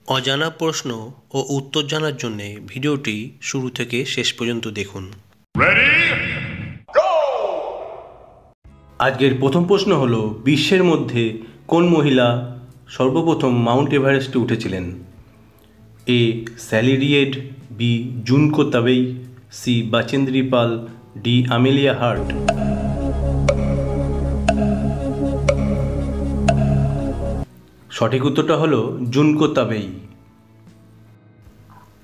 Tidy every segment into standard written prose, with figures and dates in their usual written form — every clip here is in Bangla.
অজানা প্রশ্ন ও উত্তর জানার জন্য ভিডিওটি শুরু থেকে শেষ পর্যন্ত দেখুন। আজকের প্রথম প্রশ্ন হলো, বিশ্বের মধ্যে কোন মহিলা সর্বপ্রথম মাউন্ট এভারেস্টে উঠেছিলেন? A Sally Ride, B Junko Tabei, C Bachendri Pal, D Amelia Earhart. সঠিক উত্তরটা হলো জুনকো তাবেই।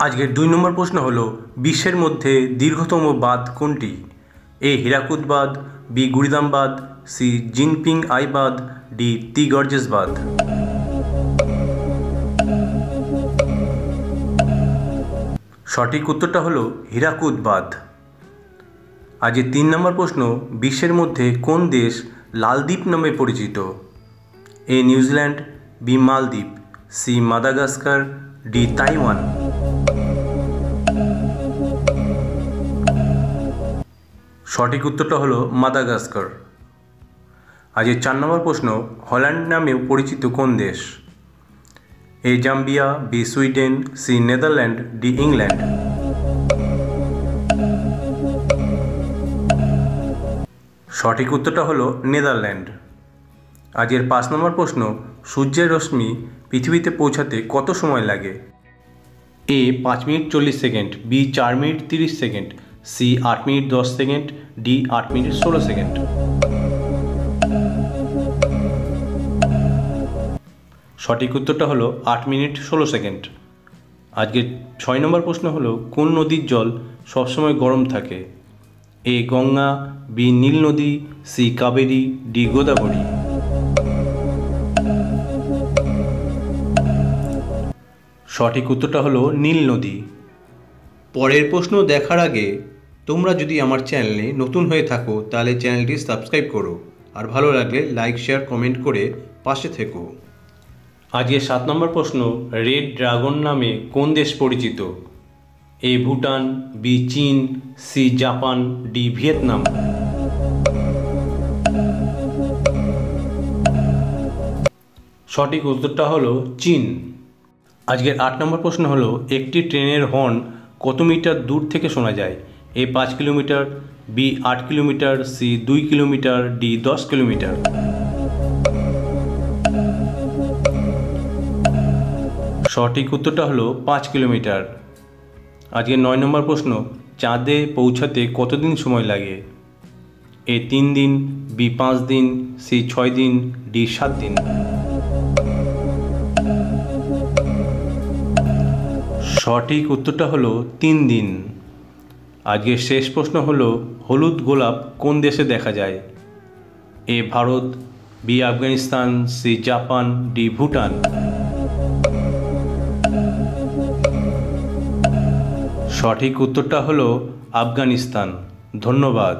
আজকের 2 নম্বর প্রশ্ন হলো, বিশ্বের মধ্যে দীর্ঘতম বাঁধ কোনটি? এ হীরাকুদ বাঁধ, বি গুড়িদাম বাঁধ, সি জিনপিং আই বাঁধ, ডি তি গর্জেস বাঁধ। সঠিক উত্তরটা হলো হীরাকুদ বাঁধ। আজকের 3 নম্বর প্রশ্ন, বিশ্বের মধ্যে কোন দেশ লাল দ্বীপ নামে পরিচিত? এ নিউজিল্যান্ড, বি মালদ্বীপ, সি মাদাগাস্কার, ডি তাইওয়ান। সঠিক উত্তরটা হলো মাদাগাস্কার। আজকের 4 নম্বর প্রশ্ন, হল্যান্ড নামে পরিচিত কোন দেশ? A Zambia, B Sweden, C Netherland, D England. সঠিক উত্তরটা হলো নেদারল্যান্ড। আজকের 5 নম্বর প্রশ্ন, সূর্যের রশ্মি পৃথিবীতে পৌঁছাতে কত সময় লাগে? A 5 minute 40 second, B 4 minute 30 second, C 8 minute 10 second, D 8 minute 16 second. সঠিক উত্তরটা হলো 8 মিনিট 16 সেকেন্ড। আজকের 6 নম্বর প্রশ্ন হলো, কোন নদীর জল সবসময় গরম থাকে? এ গঙ্গা, বি নীল নদী, সি কাবেরী, ডি গোদাবরী। সঠিক উত্তরটা হলো নীল নদী। পরের প্রশ্ন দেখার আগে তোমরা যদি আমার চ্যানেলে নতুন হয়ে থাকো তাহলে চ্যানেলটি সাবস্ক্রাইব করো, আর ভালো লাগলে লাইক শেয়ার কমেন্ট করে পাশে থেকো। আজকের 7 নম্বর প্রশ্ন, রেড ড্রাগন নামে কোন দেশ পরিচিত? এ ভুটান, বি চীন, সি জাপান, ডি ভিয়েতনাম। সঠিক উত্তরটা হলো চীন। আজকের 8 নম্বর প্রশ্ন হলো, একটি ট্রেনের হর্ন কত মিটার দূর থেকে শোনা যায়? A 5 kilometre, B 8 kilometre, C 2 kilometre, D 10 kilometre. সঠিক উত্তরটা হলো 5 কিলোমিটার। আজকের 9 নম্বর প্রশ্ন, চাঁদে পৌঁছাতে কতদিন সময় লাগে? এ 3 দিন, বি 5 দিন, সি 6 দিন, ডি 7 দিন। সঠিক উত্তরটা হলো 3 দিন। আজকের শেষ প্রশ্ন হলো, হলুদ গোলাপ কোন দেশে দেখা যায়? A Bharat, B Afghanistan, C Japan, D Bhutan. সঠিক উত্তরটা হলো আফগানিস্তান। ধন্যবাদ।